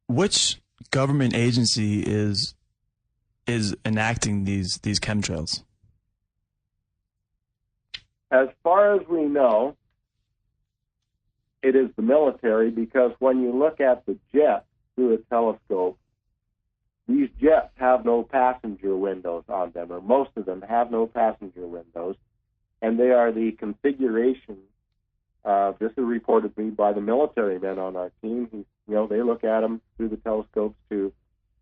Which government agency is enacting these chemtrails? As far as we know, it is the military, because when you look at the jet through a telescope, these jets have no passenger windows on them, or most of them have no passenger windows, and they are the configuration. This is reported to me by the military men on our team. They look at them through the telescopes too,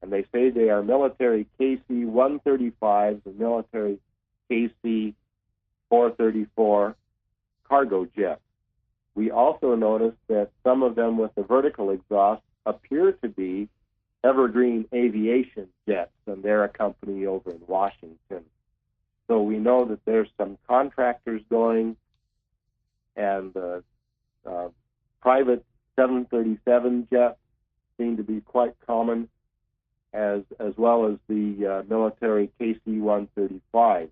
and they say they are military KC-135s and military KC-434 cargo jets. We also noticed that some of them with the vertical exhaust appear to be Evergreen Aviation jets, and they're a company over in Washington. So we know that there's some contractors going, and private 737 jets seem to be quite common, as well as the military KC-135.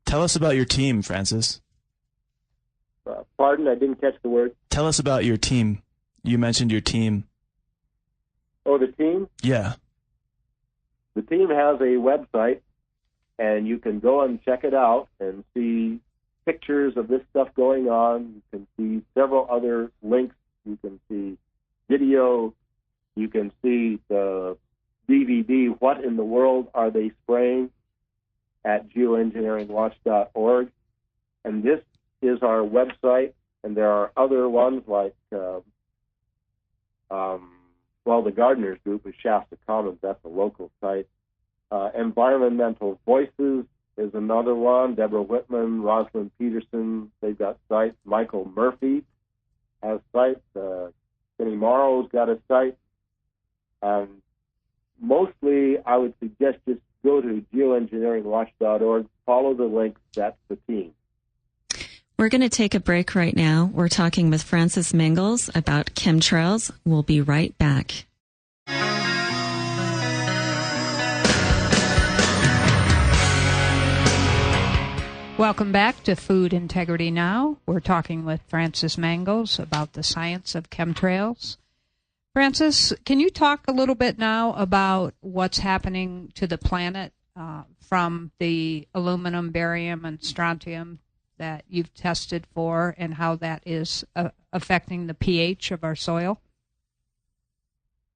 Tell us about your team, Francis. Pardon? I didn't catch the word. Tell us about your team. You mentioned your team. Oh, the team? Yeah. The team has a website, and you can go and check it out and see pictures of this stuff going on. You can see several other links. You can see video. You can see the DVD, What in the World Are They Spraying, at geo-engineeringwatch.org. And this is our website, and there are other ones like, the Gardeners Group is Shasta Commons. That's a local site. Environmental Voices is another one. Deborah Whitman, Rosalind Peterson, they've got sites. Michael Murphy has sites. Kenny Morrow's got a site. Mostly, I would suggest just go to geo-engineeringwatch.org, follow the links. That's the team. We're going to take a break right now. We're talking with Francis Mangels about chemtrails. We'll be right back. Welcome back to Food Integrity Now. We're talking with Francis Mangels about the science of chemtrails. Francis, can you talk a little bit now about what's happening to the planet from the aluminum, barium, and strontium that you've tested for, and how that is affecting the pH of our soil?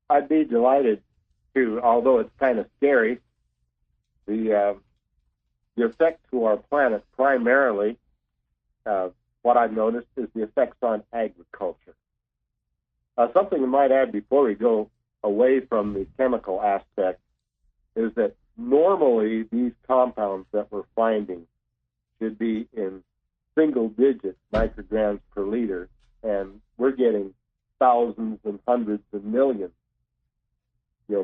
I'd be delighted to, although it's kind of scary. The effect to our planet, primarily, what I've noticed is the effects on agriculture. Something I might add before we go away from the chemical aspect is that normally these compounds that we're finding should be in single-digit micrograms per liter, and we're getting thousands and hundreds of millions.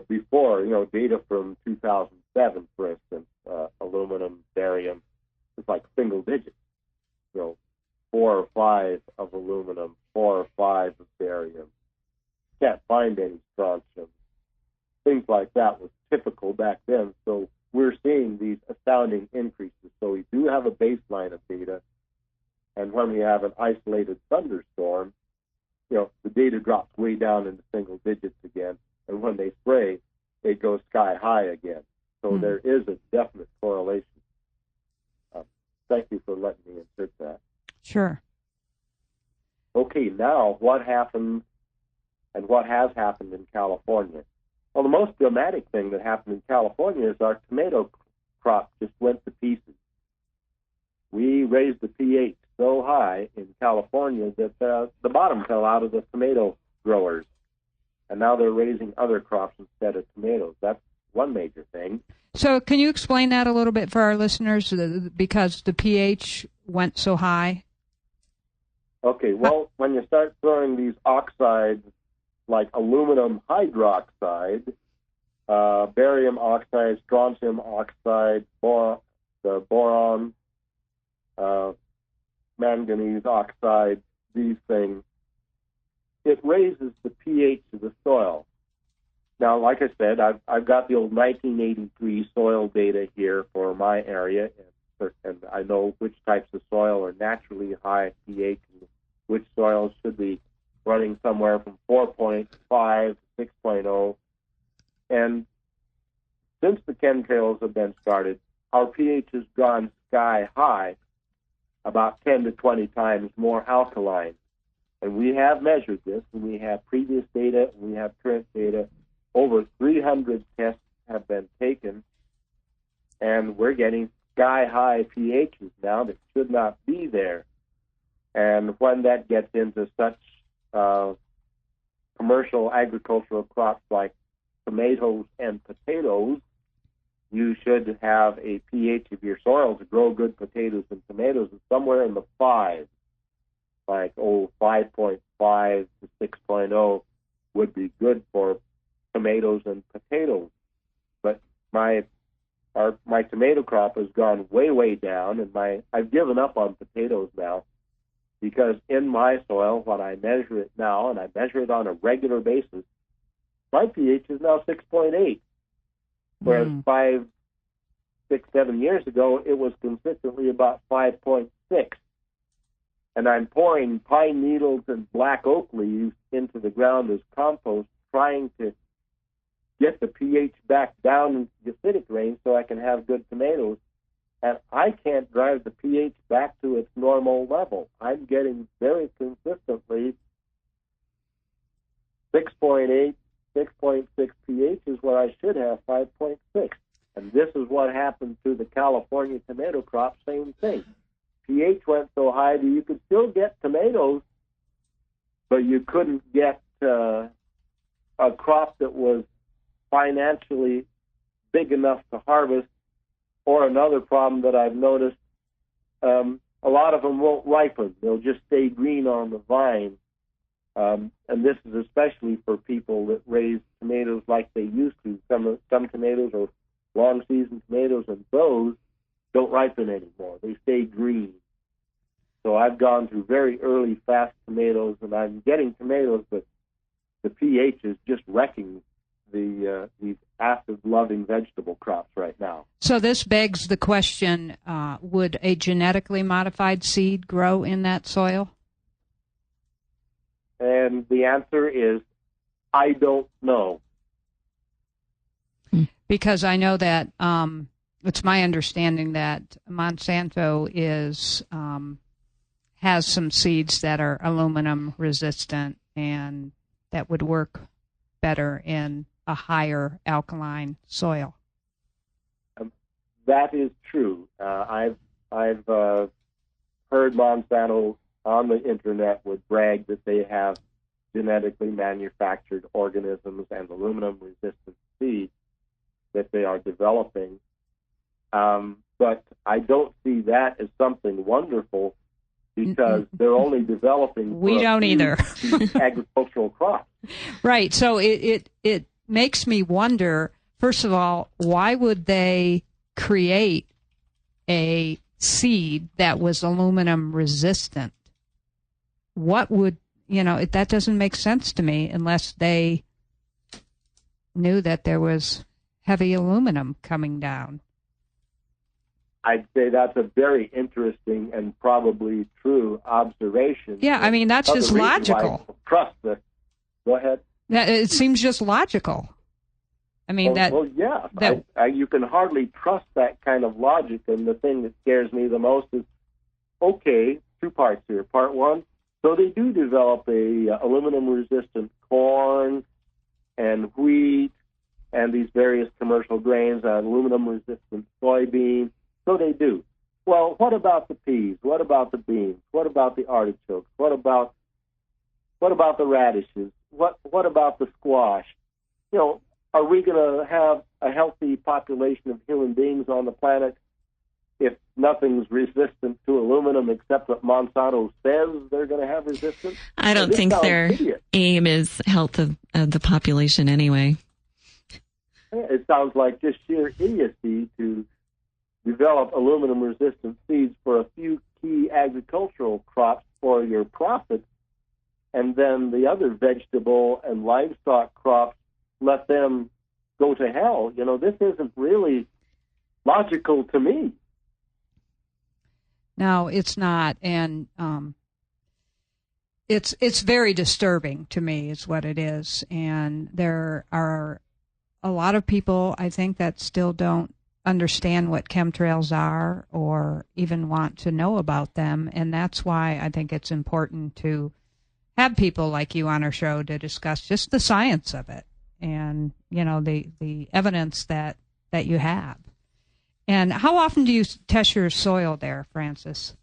Before, data from 2007, for instance, aluminum, barium, it's like single digits. 4 or 5 of aluminum, 4 or 5 of barium. Can't find any strontium. Things like that was typical back then. So we're seeing these astounding increases. So we do have a baseline of data. And when we have an isolated thunderstorm, the data drops way down into single digits again. And when they spray, it goes sky high again. So there is a definite correlation. Thank you for letting me insert that. Sure. Okay, now what happens and what has happened in California? Well, the most dramatic thing that happened in California is our tomato crop just went to pieces. We raised the pH so high in California that the bottom fell out of the tomato growers, and now they're raising other crops instead of tomatoes. That's one major thing. So can you explain that a little bit for our listeners, because the pH went so high? Okay, well, when you start throwing these oxides like aluminum hydroxide, barium oxide, strontium oxide, boron, manganese oxide, these things, it raises the pH of the soil. Now, like I said, I've got the old 1983 soil data here for my area, and I know which types of soil are naturally high pH and which soils should be running somewhere from 4.5 started, our pH has gone sky high, about 10 to 20 times more alkaline. And we have measured this, and we have previous data, and we have current data. Over 300 tests have been taken, and we're getting sky-high pHs now that should not be there. And when that gets into such commercial agricultural crops like tomatoes and potatoes, you should have a pH of your soil to grow good potatoes and tomatoes is somewhere in the 5. Like 5.5 to 6.0 would be good for tomatoes and potatoes. But my tomato crop has gone way down, and I've given up on potatoes now, because in my soil, when I measure it now, and I measure it on a regular basis, my pH is now 6.8, whereas 5, 6, 7 years ago, it was consistently about 5.6. And I'm pouring pine needles and black oak leaves into the ground as compost, trying to get the pH back down into the acidic range so I can have good tomatoes. And I can't drive the pH back to its normal level. I'm getting very consistently 6.8, 6.6 pH is where I should have 5.6. And this is what happened to the California tomato crop, same thing. pH went so high that you could still get tomatoes, but you couldn't get a crop that was financially big enough to harvest. Or another problem that I've noticed, a lot of them won't ripen. They'll just stay green on the vine. And this is especially for people that raise tomatoes like they used to. Some tomatoes are long-season tomatoes, and those don't ripen anymore. They stay green. So I've gone through very early, fast tomatoes, and I'm getting tomatoes, but the pH is just wrecking these acid-loving vegetable crops right now. So this begs the question, would a genetically modified seed grow in that soil? And the answer is, I don't know. Because I know that it's my understanding that Monsanto has some seeds that are aluminum resistant, and that would work better in a higher alkaline soil. That is true. I've heard Monsanto on the internet would brag that they have genetically manufactured organisms and aluminum-resistant seeds that they are developing. But I don't see that as something wonderful, because they're only developing we don't either agricultural crops. Right. So it makes me wonder, first of all, why would they create a seed that was aluminum resistant? What would, that doesn't make sense to me unless they knew that there was heavy aluminum coming down. I'd say that's a very interesting and probably true observation. Yeah, I mean, that's just logical. Go ahead. It seems just logical. I mean, you can hardly trust that kind of logic, and the thing that scares me the most is, okay, 2 parts here. Part 1, so they do develop a aluminum-resistant corn and wheat and these various commercial grains, aluminum-resistant soybeans. So they do. Well, what about the peas? What about the beans? What about the artichokes? What about the radishes? What about the squash? Are we going to have a healthy population of human beings on the planet if nothing's resistant to aluminum except what Monsanto says they're going to have resistance? I don't think their aim is health of the population anyway. It sounds like just sheer idiocy to develop aluminum-resistant seeds for a few key agricultural crops for your profit, and then the other vegetable and livestock crops, let them go to hell. This isn't really logical to me. No, it's not, and it's very disturbing to me is what it is, and there are a lot of people, I think, that still don't understand what chemtrails are or even want to know about them. And that's why I think it's important to have people like you on our show to discuss just the science of it and, the evidence that you have. And how often do you test your soil there, Francis?